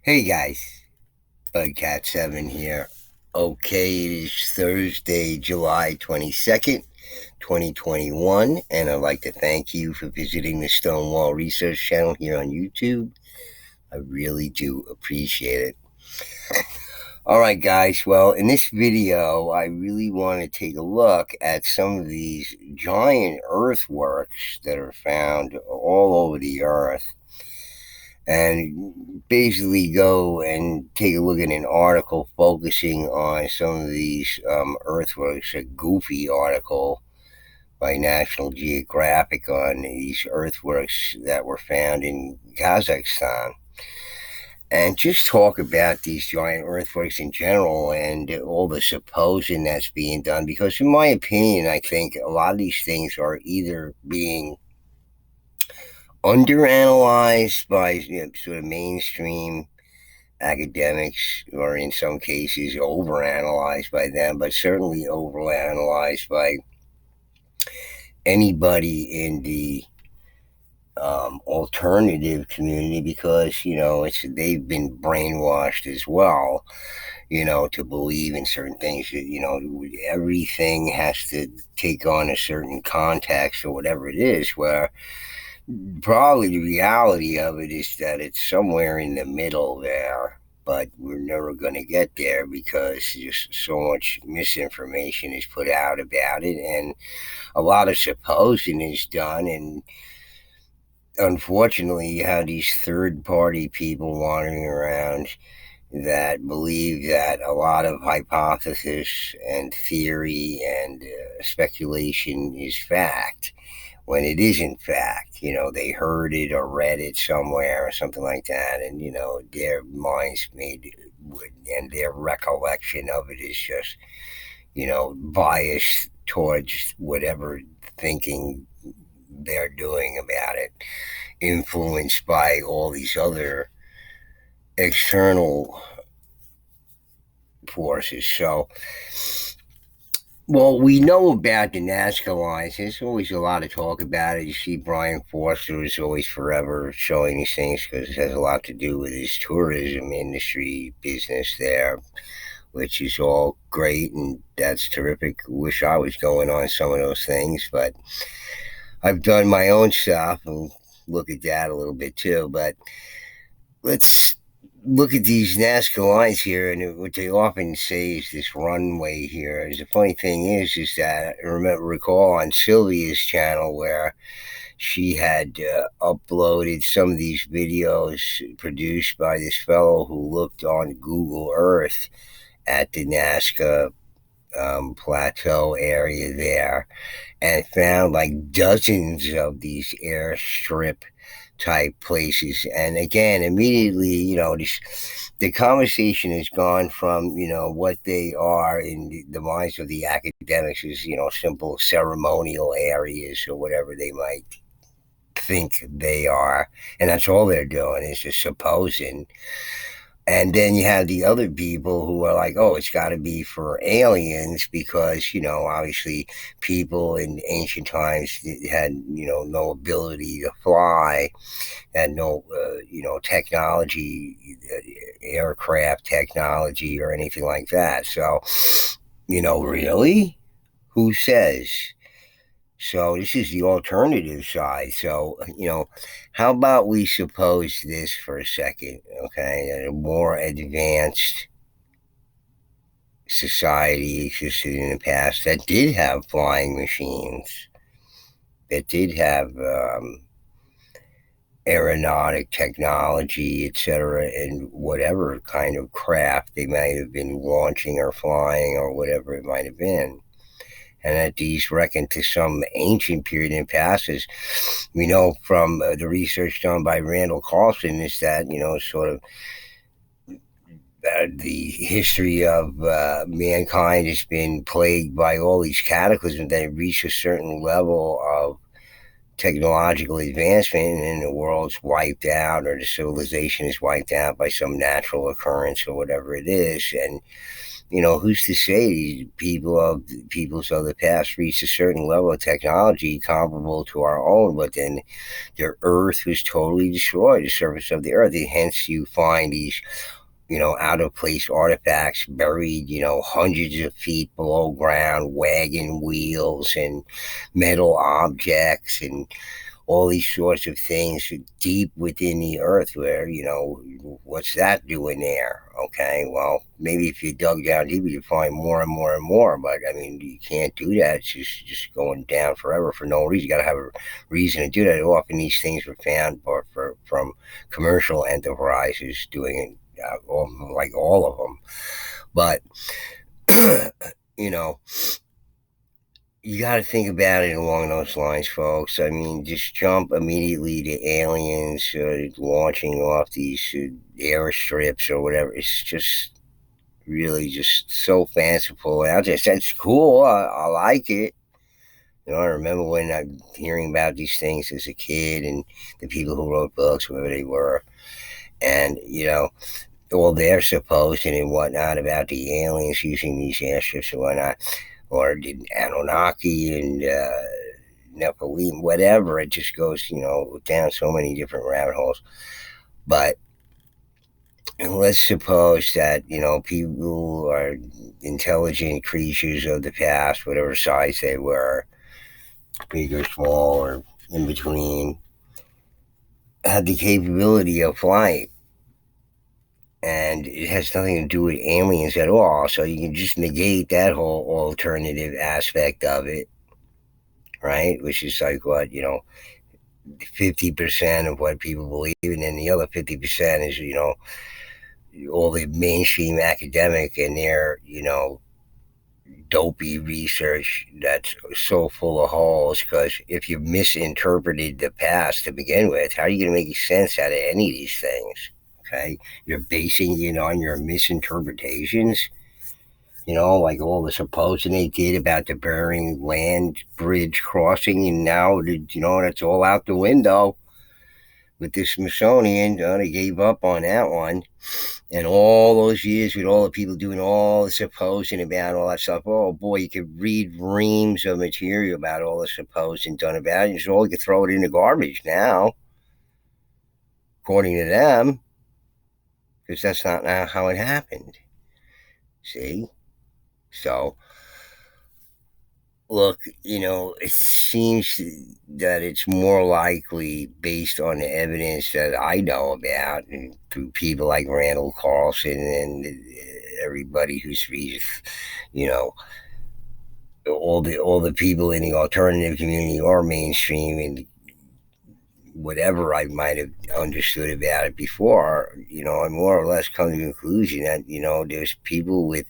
Hey guys, Bugcat7 here. Okay, it is Thursday, July 22nd, 2021, and I'd like to thank you for visiting the Stonewall Research channel here on YouTube. I really do appreciate it. Alright, guys, well, in this video, I really want to take a look at some of these giant earthworks that are found all over the earth and basically go and take a look at an article focusing on some of these earthworks, a goofy article by National Geographic on these earthworks that were found in Kazakhstan. And just talk about these giant earthworks in general and all the supposing that's being done. Because, in my opinion, I think a lot of these things are either being underanalyzed by sort of mainstream academics, or in some cases overanalyzed by them, but certainly overanalyzed by anybody in the alternative community, because they've been brainwashed as well, to believe in certain things. Everything has to take on a certain context or whatever it is, where probably the reality of it is that it's somewhere in the middle there, but we're never going to get there because just so much misinformation is put out about it, and a lot of supposing is done. And unfortunately, you have these third party people wandering around that believe that a lot of hypothesis and theory and speculation is fact, when it isn't fact. They heard it or read it somewhere or something like that, and their minds made, and their recollection of it is just biased towards whatever thinking they're doing about it, influenced by all these other external forces. So, well, we know about the Nazca lines. There's always a lot of talk about it. You see, Brian Forster is always forever showing these things because it has a lot to do with his tourism industry business there, which is all great, and that's terrific. Wish I was going on some of those things, but I've done my own stuff and look at that a little bit too. But let's look at these Nazca lines here, and what they often say is this runway here. The funny thing is that I recall on Sylvia's channel where she had uploaded some of these videos produced by this fellow who looked on Google Earth at the Nazca plateau area there, and found like dozens of these airstrip type places. And again, immediately, the conversation has gone from, what they are in the minds of the academics is, simple ceremonial areas or whatever they might think they are. And that's all they're doing is just supposing. And then you have the other people who are like, oh, it's got to be for aliens because, obviously people in ancient times had, no ability to fly, had no, technology, aircraft technology or anything like that. So, really? Who says? So this is the alternative side. So, how about we suppose this for a second, okay? That a more advanced society existed in the past that did have flying machines, that did have aeronautic technology, etc., and whatever kind of craft they might have been launching or flying or whatever it might have been. And that these reckon to some ancient period in past. As we know from the research done by Randall Carlson, is that, sort of the history of mankind has been plagued by all these cataclysms that have reached a certain level of technological advancement, and the world's wiped out, or the civilization is wiped out by some natural occurrence or whatever it is. And who's to say these peoples of the past reached a certain level of technology comparable to our own, but then their Earth was totally destroyed, the surface of the Earth, and hence you find these out of place artifacts buried, hundreds of feet below ground, wagon wheels and metal objects and all these sorts of things deep within the earth where, what's that doing there? Okay, well, maybe if you dug down deeper, you'd find more and more and more. But I mean, you can't do that. It's just going down forever for no reason. You got to have a reason to do that. Often these things were found from commercial enterprises doing it, like all of them. But, you know, you got to think about it along those lines, folks. I mean, just jump immediately to aliens launching off these airstrips or whatever. It's just really just so fanciful. And I just, that's cool. I like it. I remember when I'm hearing about these things as a kid and the people who wrote books, whoever they were, and all their supposing and whatnot about the aliens using these airships and whatnot, or the Anunnaki and Nephilim, whatever. It just goes, down so many different rabbit holes. But let's suppose that, people are intelligent creatures of the past, whatever size they were, big or small or in between, had the capability of flying. And it has nothing to do with aliens at all. So you can just negate that whole alternative aspect of it, right? Which is like what, 50% of what people believe, and then the other 50% is, all the mainstream academic and their, dopey research that's so full of holes. Because if you misinterpreted the past to begin with, how are you going to make sense out of any of these things? Okay, you're basing it on your misinterpretations. Like all the supposing they did about the Bering Land Bridge crossing, and now, that's all out the window with the Smithsonian. They gave up on that one. And all those years with all the people doing all the supposing about all that stuff, oh boy, you could read reams of material about all the supposing done about it. So you could throw it in the garbage now, according to them, because that's not how it happened. See? So, look, it seems that it's more likely based on the evidence that I know about and through people like Randall Carlson and everybody who's read, you know, all the people in the alternative community or mainstream and whatever I might have understood about it before, I more or less come to the conclusion that, there's people with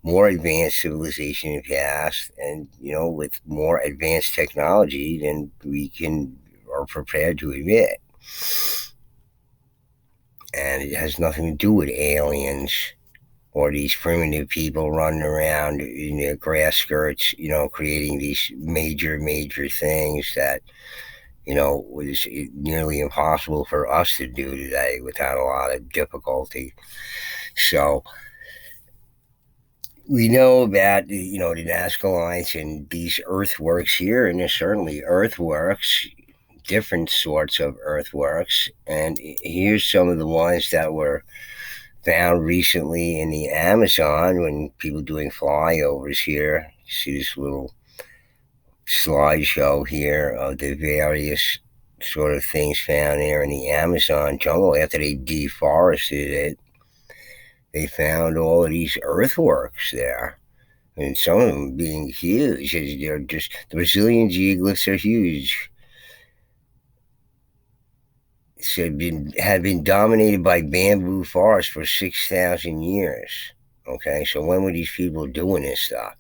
more advanced civilization in the past and, with more advanced technology than we can are prepared to admit. And it has nothing to do with aliens or these primitive people running around in their grass skirts, creating these major things that, was nearly impossible for us to do today without a lot of difficulty. So we know about the Nazca Alliance and these earthworks here, and there's certainly earthworks, different sorts of earthworks. And here's some of the ones that were found recently in the Amazon when people doing flyovers here. You see this little slideshow here of the various sort of things found there in the Amazon jungle after they deforested it. They found all of these earthworks there, and some of them being huge. They're just the Brazilian geoglyphs are huge. So had been dominated by bamboo forests for 6,000 years. Okay, so when were these people doing this stuff?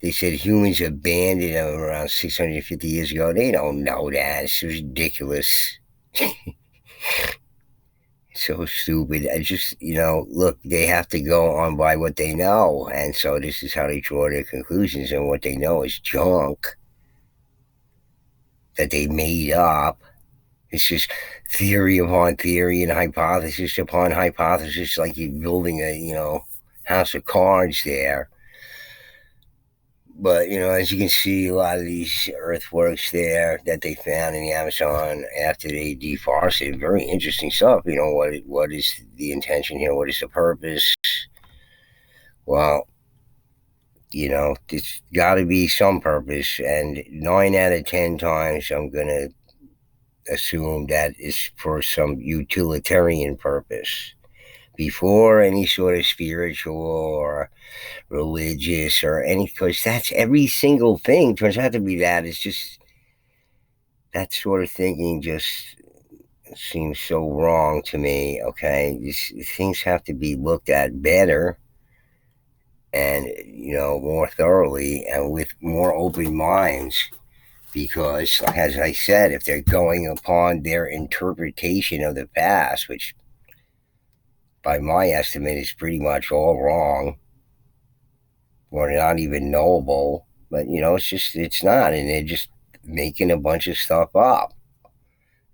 They said humans abandoned them around 650 years ago. They don't know that. It's ridiculous. So stupid. I just, look, they have to go on by what they know. And so this is how they draw their conclusions. And what they know is junk that they made up. It's just theory upon theory and hypothesis upon hypothesis, like you're building a house of cards there. But as you can see, a lot of these earthworks there that they found in the Amazon after they deforested, very interesting stuff. What is the intention here? What is the purpose? Well, it's got to be some purpose, and 9 out of 10 times, I'm gonna assume that is for some utilitarian purpose before any sort of spiritual or religious or any, because that's every single thing turns out to be that. It's just that sort of thinking just seems so wrong to me. Okay, things have to be looked at better and more thoroughly and with more open minds, because as I said, if they're going upon their interpretation of the past, which by my estimate is pretty much all wrong or not even knowable, but it's not, and they're just making a bunch of stuff up.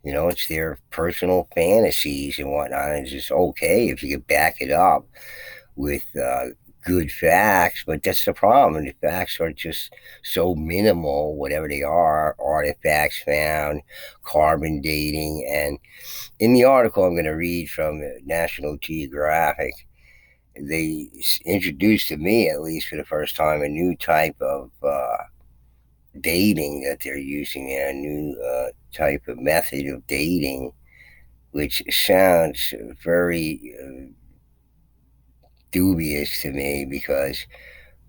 It's their personal fantasies and whatnot. It's just okay if you can back it up with good facts, but that's the problem. The facts are just so minimal, whatever they are, artifacts found, carbon dating. And in the article I'm going to read from National Geographic, they introduced to me, at least for the first time, a new type of dating that they're using, a new type of method of dating, which sounds very dubious to me, because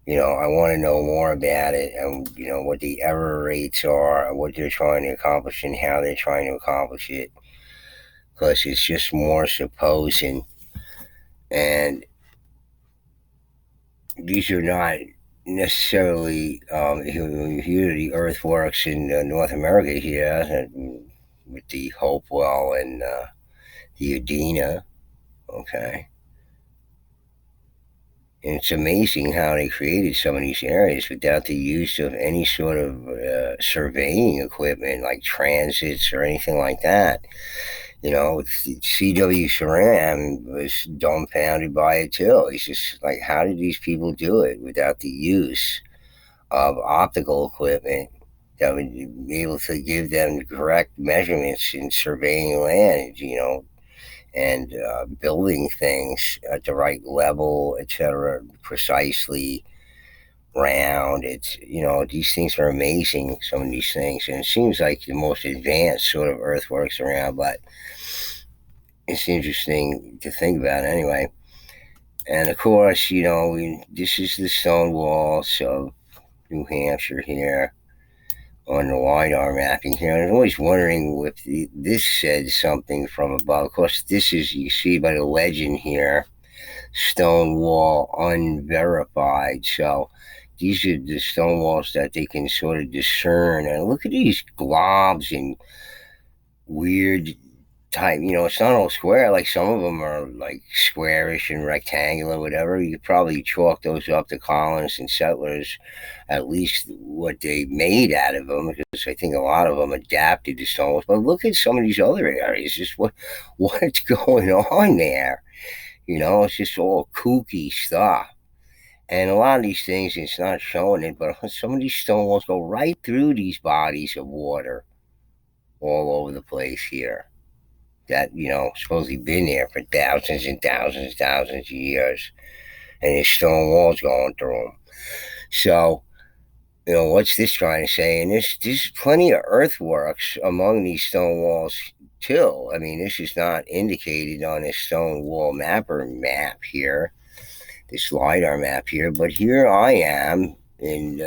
I want to know more about it, and what the error rates are, what they're trying to accomplish, and how they're trying to accomplish it, because it's just more supposing. And these are not necessarily here the earthworks in North America here, with the Hopewell and the Adena. Okay, and it's amazing how they created some of these areas without the use of any sort of surveying equipment like transits or anything like that. C.W. Saran was dumbfounded by it too. He's just like, how did these people do it without the use of optical equipment that would be able to give them the correct measurements in surveying land, and building things at the right level, etc., precisely round. It's, these things are amazing, some of these things, and it seems like the most advanced sort of earthworks around, but it's interesting to think about anyway. And of course, this is the stone walls of New Hampshire here on the LiDAR mapping here. And I'm always wondering if this said something from above. Of course, this is, you see by the legend here, stone wall unverified. So these are the stone walls that they can sort of discern. And look at these globs and weird type. It's not all square. Like some of them are like squarish and rectangular, whatever. You could probably chalk those up to colonists and settlers, at least what they made out of them, because I think a lot of them adapted to stone walls. But look at some of these other areas. Just what's going on there. It's just all kooky stuff. And a lot of these things, it's not showing it, but some of these stone walls go right through these bodies of water all over the place here that, supposedly been there for thousands and thousands and thousands of years. And there's stone walls going through them. So, what's this trying to say? And there's plenty of earthworks among these stone walls, too. I mean, this is not indicated on this stone wall mapper map here, this LiDAR map here, but here I am in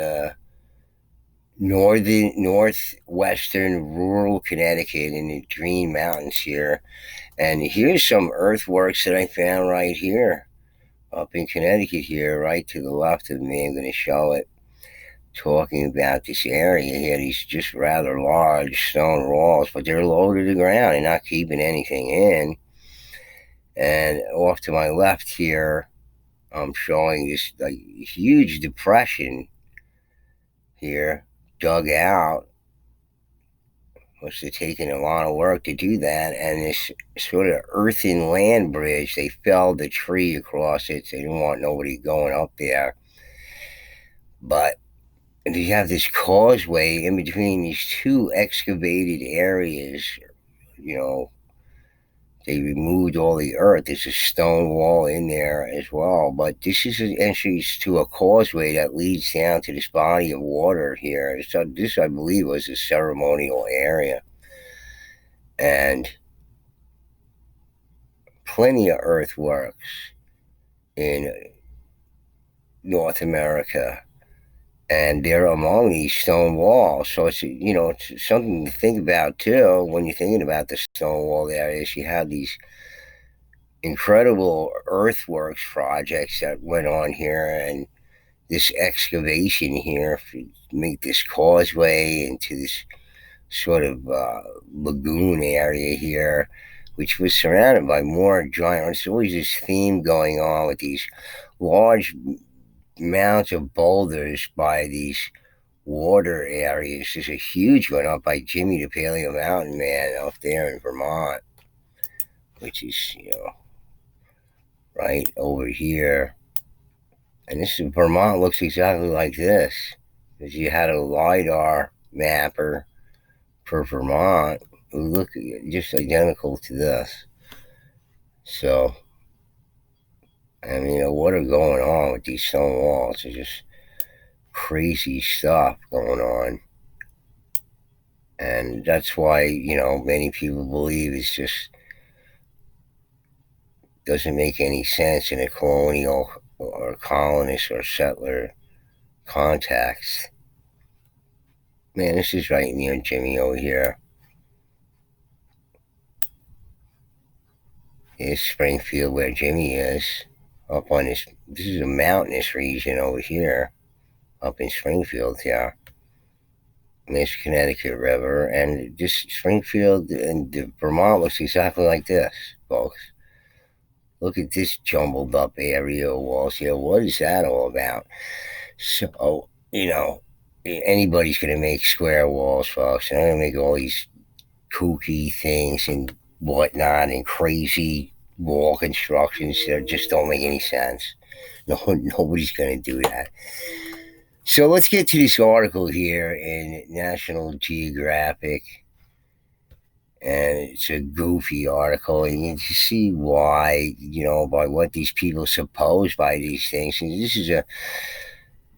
northwestern rural Connecticut in the Green Mountains here. And here's some earthworks that I found right here up in Connecticut here, right to the left of me. I'm going to show it, talking about this area here. These just rather large stone walls, but they're low to the ground and not keeping anything in. And off to my left here, I'm showing this like huge depression here, dug out Must have taken a lot of work to do that. And this sort of earthen land bridge, they felled the tree across it. So they didn't want nobody going up there. But you have this causeway in between these two excavated areas. You know, they removed all the earth. There's a stone wall in there as well. But this is an entrance to a causeway that leads down to this body of water here. So this, I believe, was a ceremonial area. And plenty of earthworks in North America. And they're among these stone walls. So it's something to think about too when you're thinking about the stone wall areas. You have these incredible earthworks projects that went on here, and this excavation here to make this causeway into this sort of lagoon area here, which was surrounded by more giant. There's always this theme going on with these large mounds of boulders by these water areas. There's a huge one up by Jimmy the Paleo Mountain Man up there in Vermont, which is, right over here. And this is Vermont looks exactly like this. Because you had a LiDAR mapper for Vermont who look just identical to this. So, I mean, what are going on with these stone walls? It's just crazy stuff going on. And that's why, many people believe it's just doesn't make any sense in a colonial or colonist or settler context. Man, this is right near Jimmy over here. Here's Springfield where Jimmy is. Up on this is a mountainous region over here. Up in Springfield, yeah. And there's Connecticut River. And this Springfield and Vermont looks exactly like this, folks. Look at this jumbled up area of walls here. What is that all about? So, anybody's going to make square walls, folks. They're going to make all these kooky things and whatnot and crazy wall constructions that just don't make any sense. Nobody's going to do that. So let's get to this article here in National Geographic. And it's a goofy article, and you can see why, by what these people suppose by these things. And this is a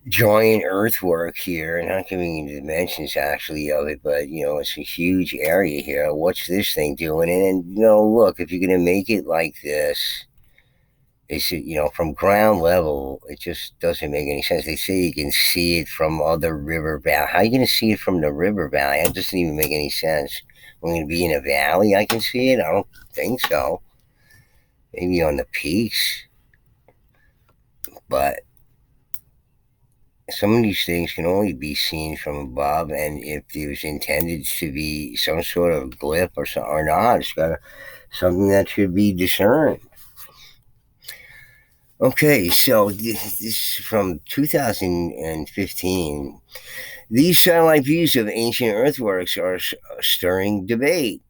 giant earthwork here, not giving you the dimensions actually of it, but it's a huge area here. What's this thing doing? And look, if you're gonna make it like this, it's from ground level, it just doesn't make any sense. They say you can see it from other river valley. How are you gonna see it from the river valley? That doesn't even make any sense. I'm going to be in a valley, I can see it? I don't think so. Maybe on the peaks. But some of these things can only be seen from above, and if there's intended to be some sort of glyph or not, it's got something that should be discerned. Okay, so this is from 2015. These satellite views of ancient earthworks are stirring debate.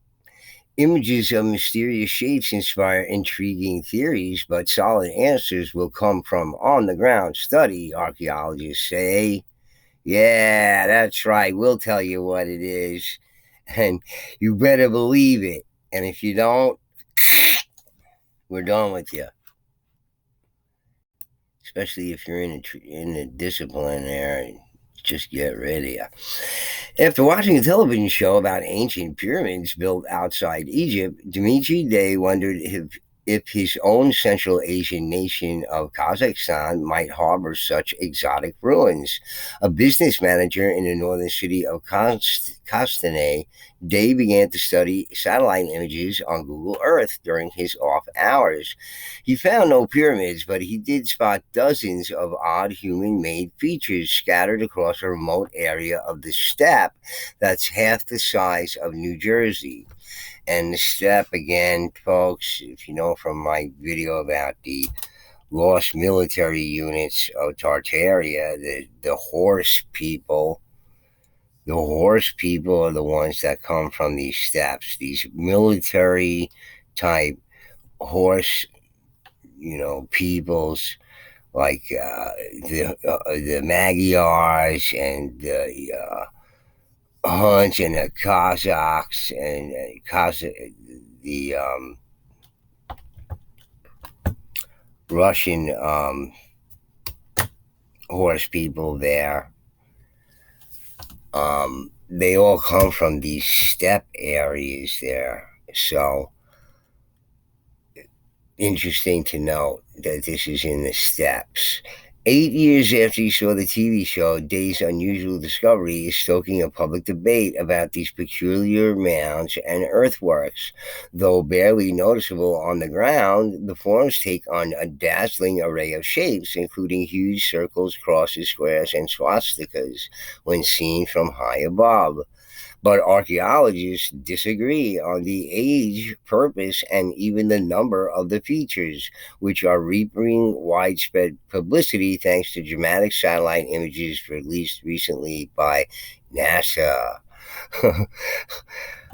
Images of mysterious shapes inspire intriguing theories, but solid answers will come from on-the-ground study, archaeologists say. Yeah, that's right. We'll tell you what it is, and you better believe it. And if you don't, we're done with you. Especially if you're in a discipline there, just get ready. After watching a television show about ancient pyramids built outside Egypt, Dimitri Day wondered if his own Central Asian nation of Kazakhstan might harbor such exotic ruins. A business manager in the northern city of Kostanay, Day began to study satellite images on Google Earth during his off hours. He found no pyramids, but he did spot dozens of odd human-made features scattered across a remote area of the steppe that's half the size of New Jersey. And the steppe, again, folks, if you know from my video about the lost military units of Tartaria, the horse people, The horse people are the ones that come from these steppes, these military type horse, peoples like the Magyars and the Huns and the Cossacks and the Russian horse people there. They all come from these steppe areas there. So interesting to note that this is in the steppes. 8 years after he saw the TV show, Day's Unusual Discovery is stoking a public debate about these peculiar mounds and earthworks. Though barely noticeable on the ground, the forms take on a dazzling array of shapes, including huge circles, crosses, squares, and swastikas when seen from high above. But archaeologists disagree on the age, purpose, and even the number of the features, which are reaping widespread publicity thanks to dramatic satellite images released recently by NASA. I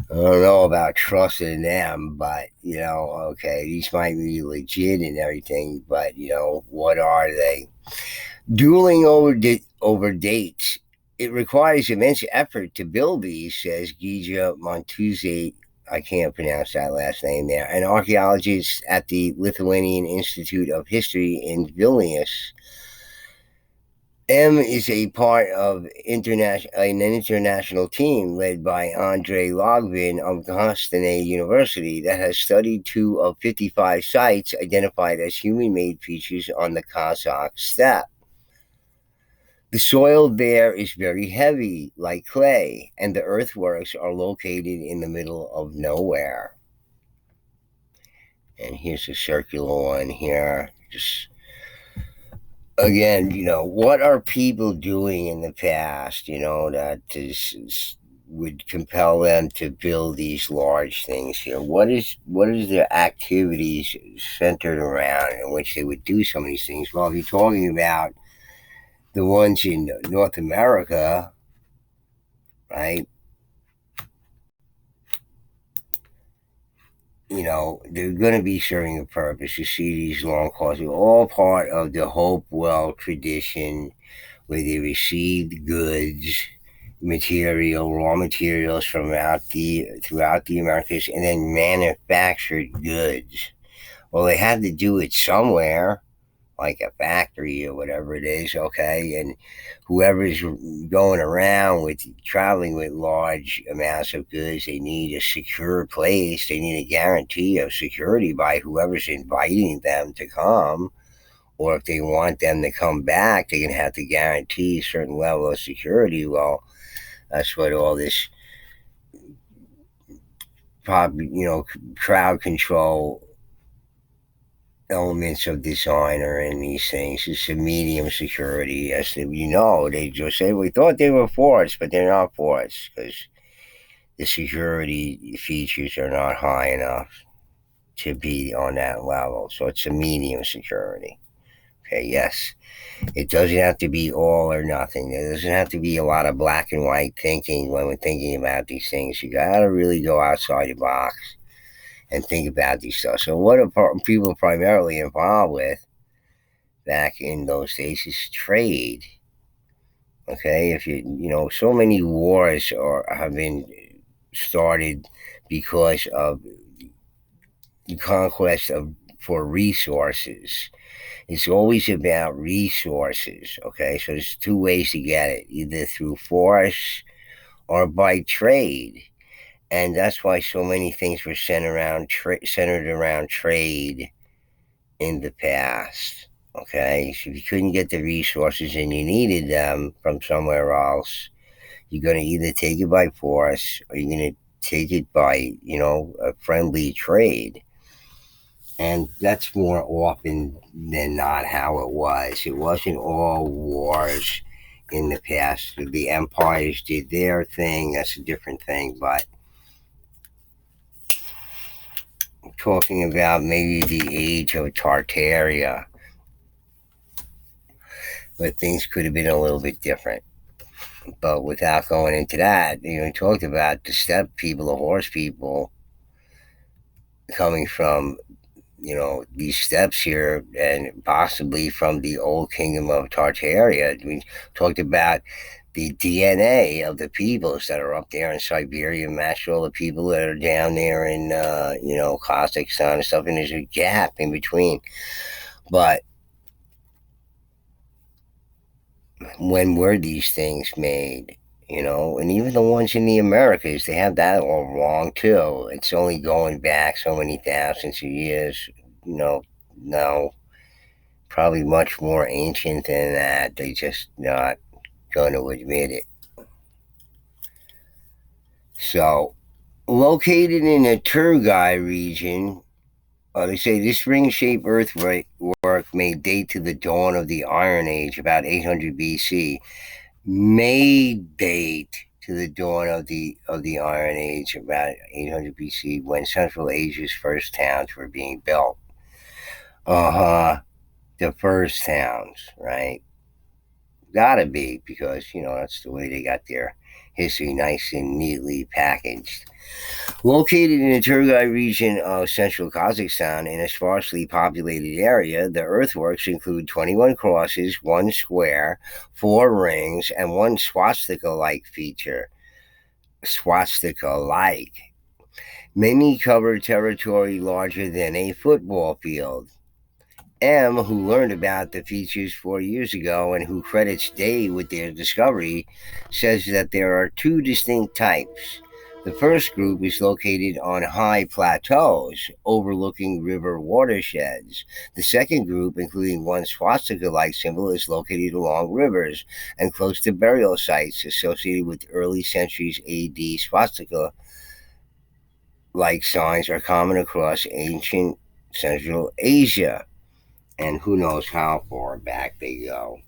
don't know about trusting them, but okay, these might be legit and everything, but what are they? Dueling over dates. It requires immense effort to build these, says Gija Montuzzi. I can't pronounce that last name there. An archaeologist at the Lithuanian Institute of History in Vilnius. M is a part of an international team led by Andrei Logvin of Gostane University that has studied 2 of 55 sites identified as human-made features on the Kazakh steppe. The soil there is very heavy, like clay, and the earthworks are located in the middle of nowhere. And here's a circular one here. Just again, what are people doing in the past, that would compel them to build these large things here? What is their activities centered around in which they would do some of these things? Well, if you're talking about the ones in North America, right? They're going to be serving a purpose. You see these long calls, they're all part of the Hopewell tradition where they received goods, raw materials throughout the Americas and then manufactured goods. Well, they had to do it somewhere, like a factory or whatever it is, okay? And whoever's going around with traveling with large amounts of goods, they need a secure place. They need a guarantee of security by whoever's inviting them to come. Or if they want them to come back, they're going to have to guarantee a certain level of security. Well, that's what all this crowd control elements of design are in these things. It's a medium security. As they just say we thought they were forts, but they're not forts because the security features are not high enough to be on that level. So it's a medium security. Okay, yes. It doesn't have to be all or nothing. There doesn't have to be a lot of black and white thinking when we're thinking about these things. You got to really go outside the box and think about these stuff. So, what are people primarily involved with back in those days is trade. Okay, if so many wars have been started because of the conquest of for resources. It's always about resources. Okay, so there's two ways to get it: either through force or by trade. And that's why so many things were centered around trade in the past. Okay, so if you couldn't get the resources and you needed them from somewhere else, you're going to either take it by force or you're going to take it by, a friendly trade. And that's more often than not how it was. It wasn't all wars in the past. The empires did their thing. That's a different thing. But talking about maybe the age of Tartaria, but things could have been a little bit different. But without going into that, he talked about the steppe people, the horse people coming from, these steppes here and possibly from the old kingdom of Tartaria. We talked about the DNA of the peoples that are up there in Siberia, matched all the people that are down there in, Kazakhstan and stuff, and there's a gap in between. But when were these things made? And even the ones in the Americas, they have that all wrong too. It's only going back so many thousands of years. No, probably much more ancient than that. They just not going to admit it. So, located in the Turgai region, they say this ring-shaped earthwork may date to the dawn of the Iron Age, about 800 BC. May date to the dawn of the Iron Age, about 800 BC, when Central Asia's first towns were being built. Uh huh. The first towns, right? Gotta be, because that's the way they got their history nice and neatly packaged. Located in the Turgai region of central Kazakhstan in a sparsely populated area, the earthworks include 21 crosses, one square, four rings, and one swastika-like feature. Swastika-like. Many cover territory larger than a football field. M, who learned about the features 4 years ago and who credits Day with their discovery, says that there are two distinct types. The first group is located on high plateaus overlooking river watersheds. The second group, including one swastika-like symbol, is located along rivers and close to burial sites associated with early centuries AD. Swastika-like signs are common across ancient Central Asia, and who knows how far back they go.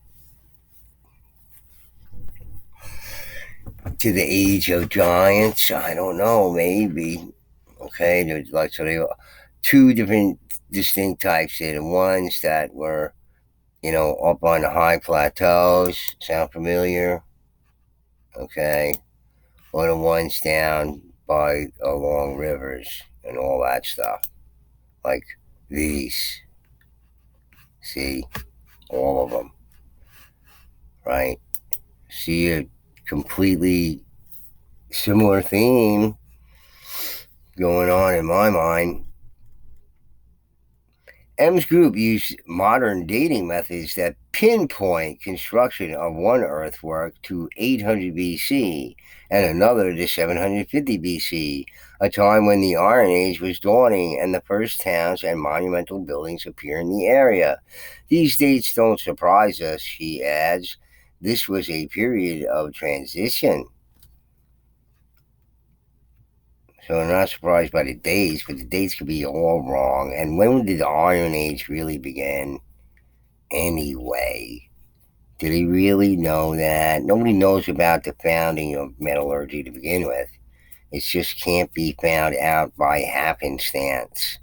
To the age of giants, I don't know, maybe. Okay, there's like, so they were two different distinct types here. The ones that were, up on the high plateaus, sound familiar? Okay, or the ones down by along rivers and all that stuff, like these. See, all of them, right? See a completely similar theme going on in my mind. M's group used modern dating methods that pinpoint construction of one earthwork to 800 BC and another to 750 BC, a time when the Iron Age was dawning and the first towns and monumental buildings appear in the area. These dates don't surprise us, he adds. This was a period of transition. So I'm not surprised by the dates, but the dates could be all wrong. And when did the Iron Age really begin anyway? Did he really know that? Nobody knows about the founding of metallurgy to begin with. It just can't be found out by happenstance.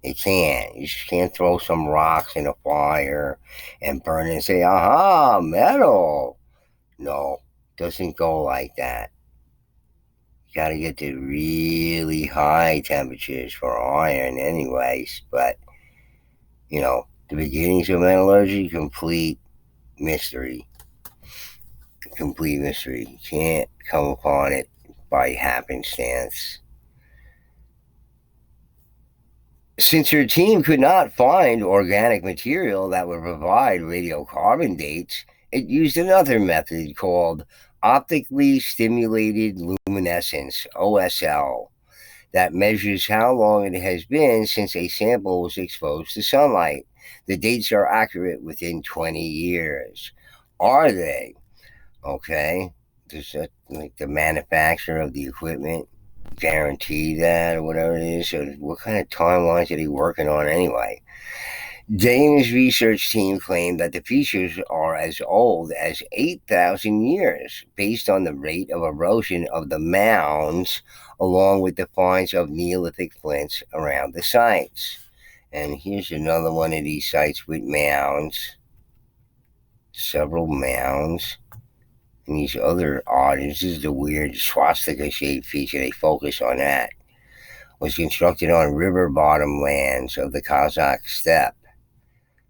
It can't. You just can't throw some rocks in a fire and burn it and say, aha, metal. No, doesn't go like that. Got to get to really high temperatures for iron anyways, but the beginnings of metallurgy, mystery complete mystery. You can't come upon it by happenstance. Since her team could not find organic material that would provide radiocarbon dates, it used another method called optically stimulated luminescence, OSL, that measures how long it has been since a sample was exposed to sunlight. The dates are accurate within 20 years. Are they? Okay. Does that, like, the manufacturer of the equipment guarantee that or whatever it is? So what kind of timelines are they working on anyway? Dane's research team claimed that the features are as old as 8,000 years, based on the rate of erosion of the mounds, along with the finds of Neolithic flints around the sites. And here's another one of these sites with mounds, several mounds. And these other odd, this is the weird swastika-shaped feature. They focus on that. Was constructed on river bottom lands of the Kazakh steppe.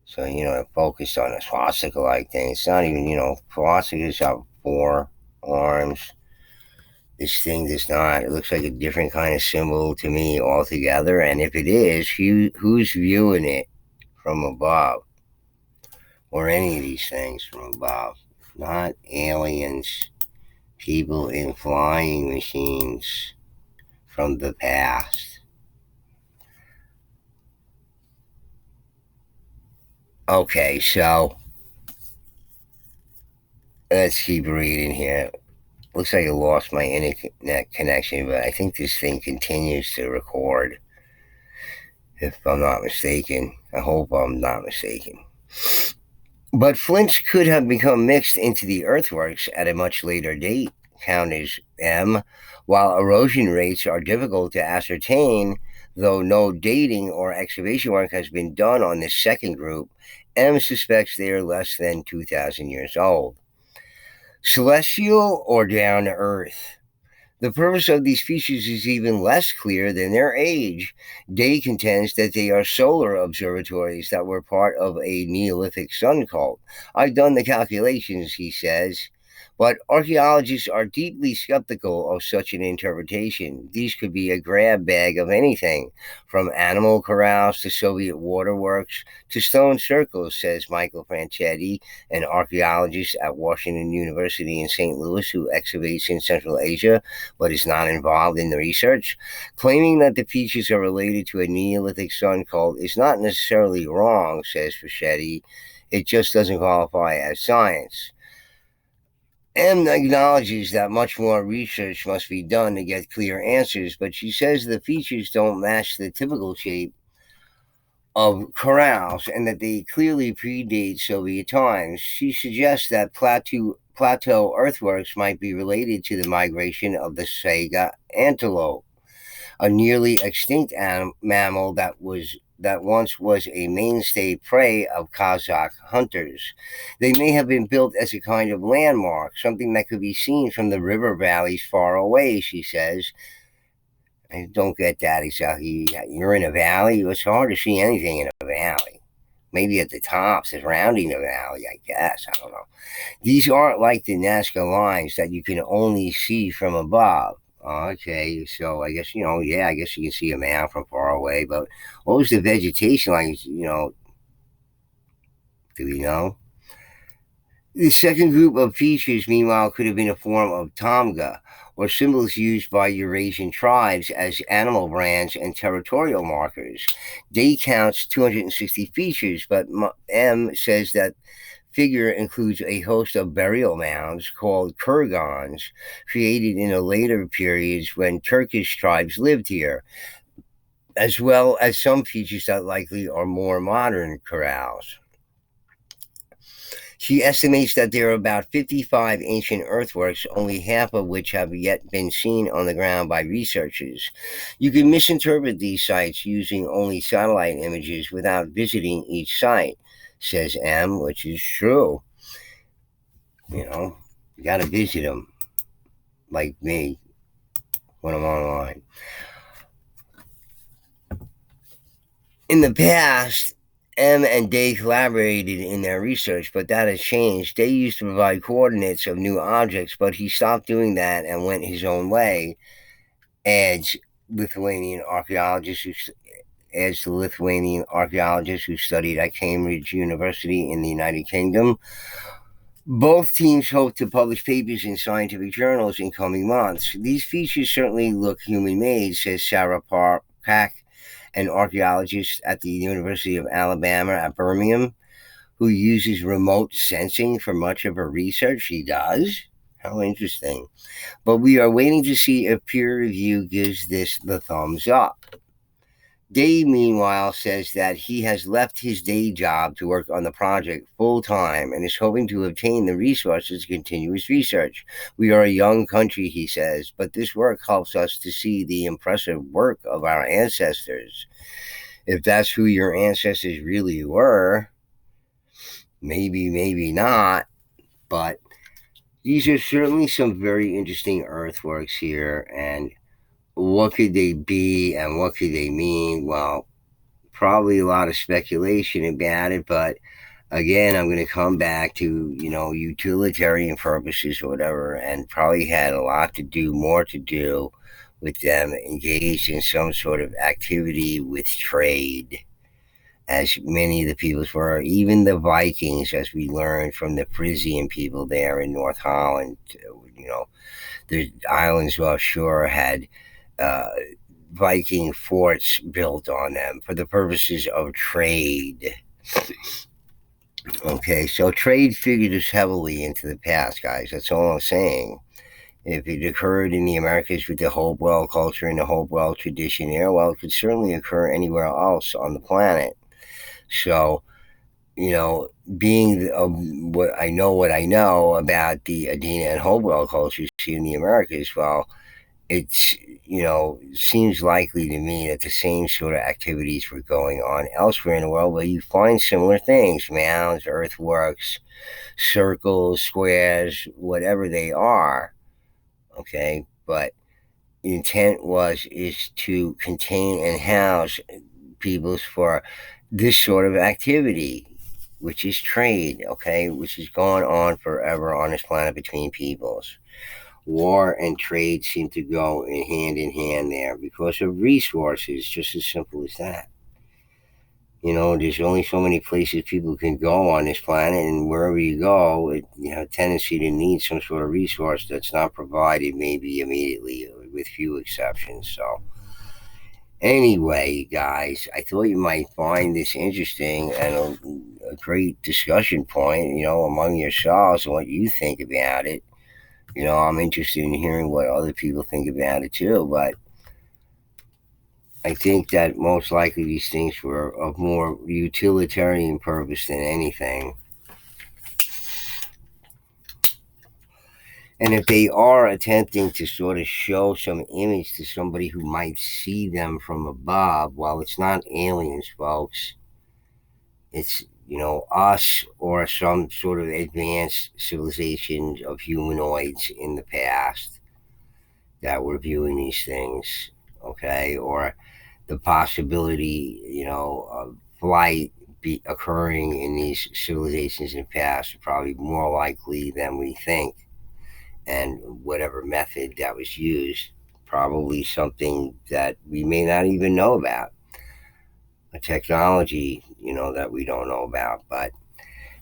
So, it focused on a swastika-like thing. It's not even, swastikas have four arms. This thing does not. It looks like a different kind of symbol to me altogether. And if it is, who's viewing it from above? Or any of these things from above? Not aliens, people in flying machines from the past. Okay, so let's keep reading here. Looks like I lost my internet connection, but I think this thing continues to record, if I'm not mistaken. I hope I'm not mistaken. But flints could have become mixed into the earthworks at a much later date, counters M. While erosion rates are difficult to ascertain, though no dating or excavation work has been done on this second group, M suspects they are less than 2,000 years old. Celestial or down to earth? The purpose of these features is even less clear than their age. Day contends that they are solar observatories that were part of a Neolithic sun cult. I've done the calculations, he says, but archaeologists are deeply skeptical of such an interpretation. These could be a grab bag of anything, from animal corrals to Soviet waterworks to stone circles, says Michael Franchetti, an archaeologist at Washington University in St. Louis who excavates in Central Asia but is not involved in the research. Claiming that the features are related to a Neolithic sun cult is not necessarily wrong, says Franchetti. It just doesn't qualify as science. M acknowledges that much more research must be done to get clear answers, but she says the features don't match the typical shape of corrals and that they clearly predate Soviet times. She suggests that plateau earthworks might be related to the migration of the Saiga antelope, a nearly extinct mammal that once was a mainstay prey of Kazakh hunters. They may have been built as a kind of landmark, something that could be seen from the river valleys far away, she says. I don't get that exactly. You're in a valley. It's hard to see anything in a valley. Maybe at the top, surrounding the valley, I guess. I don't know. These aren't like the Nazca lines that you can only see from above. Okay, so I guess, I guess you can see a man from far away, but what was the vegetation like? Do we know? The second group of features, meanwhile, could have been a form of tamga, or symbols used by Eurasian tribes as animal brands and territorial markers. Day counts 260 features, but M says that figure includes a host of burial mounds called kurgans, created in the later periods when Turkish tribes lived here, as well as some features that likely are more modern corrals. She estimates that there are about 55 ancient earthworks, only half of which have yet been seen on the ground by researchers. You can misinterpret these sites using only satellite images without visiting each site, says M, which is true. You got to visit them, like me, when I'm online. In the past, M and Day collaborated in their research, but that has changed. Day used to provide coordinates of new objects, but he stopped doing that and went his own way, adds Lithuanian archaeologist who as the Lithuanian archaeologist who studied at Cambridge University in the United Kingdom. Both teams hope to publish papers in scientific journals in coming months. These features certainly look human-made, says Sarah Park, an archaeologist at the University of Alabama at Birmingham, who uses remote sensing for much of her research. She does? How interesting. But we are waiting to see if peer review gives this the thumbs up. Dave, meanwhile, says that he has left his day job to work on the project full time and is hoping to obtain the resources to continue his research. We are a young country, he says, but this work helps us to see the impressive work of our ancestors. If that's who your ancestors really were, maybe not, but these are certainly some very interesting earthworks here. And what could they be and what could they mean? Well, probably a lot of speculation about it, but again, I'm going to come back to, utilitarian purposes or whatever, and probably had a lot to do, more to do with them engaged in some sort of activity with trade, as many of the peoples were, even the Vikings, as we learned from the Frisian people there in North Holland. You know, the islands offshore had uh, Viking forts built on them for the purposes of trade. Okay, so trade figures heavily into the past, guys. That's all I'm saying. If it occurred in the Americas with the Hopewell culture and the Hopewell tradition there, well, it could certainly occur anywhere else on the planet. So, being what I know about the Adena and Hopewell cultures here in the Americas, well, it's seems likely to me that the same sort of activities were going on elsewhere in the world where you find similar things: mounds, earthworks, circles, squares, whatever they are. Okay, but the intent is to contain and house peoples for this sort of activity, which is trade. Okay, which has gone on forever on this planet between peoples. War and trade seem to go in hand there because of resources, just as simple as that. There's only so many places people can go on this planet, and wherever you go, you have a tendency to need some sort of resource that's not provided, maybe immediately, with few exceptions. So, anyway, guys, I thought you might find this interesting and a great discussion point, among yourselves and what you think about it. I'm interested in hearing what other people think about it too, but I think that most likely these things were of more utilitarian purpose than anything. And if they are attempting to sort of show some image to somebody who might see them from above, well, it's not aliens, folks. It's, us or some sort of advanced civilizations of humanoids in the past that were viewing these things, okay? Or the possibility, of flight occurring in these civilizations in the past are probably more likely than we think. And whatever method that was used, probably something that we may not even know about, a technology, that we don't know about. But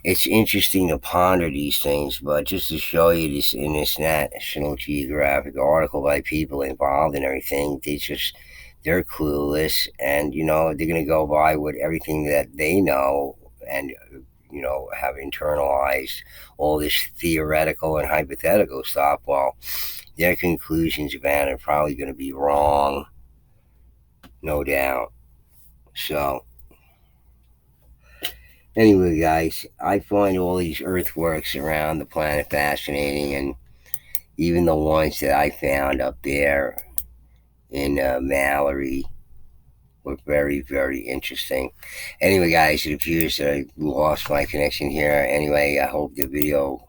it's interesting to ponder these things. But just to show you this in this National Geographic article by people involved and everything, they're clueless, and they're going to go by with everything that they know, and have internalized all this theoretical and hypothetical stuff. Well, their conclusions about it are probably going to be wrong, no doubt. So, anyway, guys, I find all these earthworks around the planet fascinating, and even the ones that I found up there in Mallory were very, very interesting. Anyway, guys, it appears that I lost my connection here. Anyway, I hope the video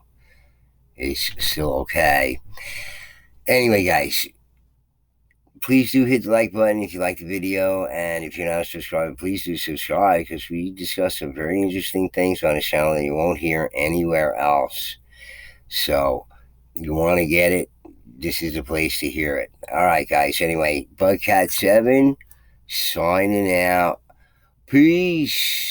is still okay. Anyway, guys, please do hit the like button if you like the video, and if you're not a subscriber, please do subscribe, because we discuss some very interesting things on this channel that you won't hear anywhere else. So, you want to get it, this is the place to hear it. All right, guys. Anyway, Bugcat7 signing out. Peace.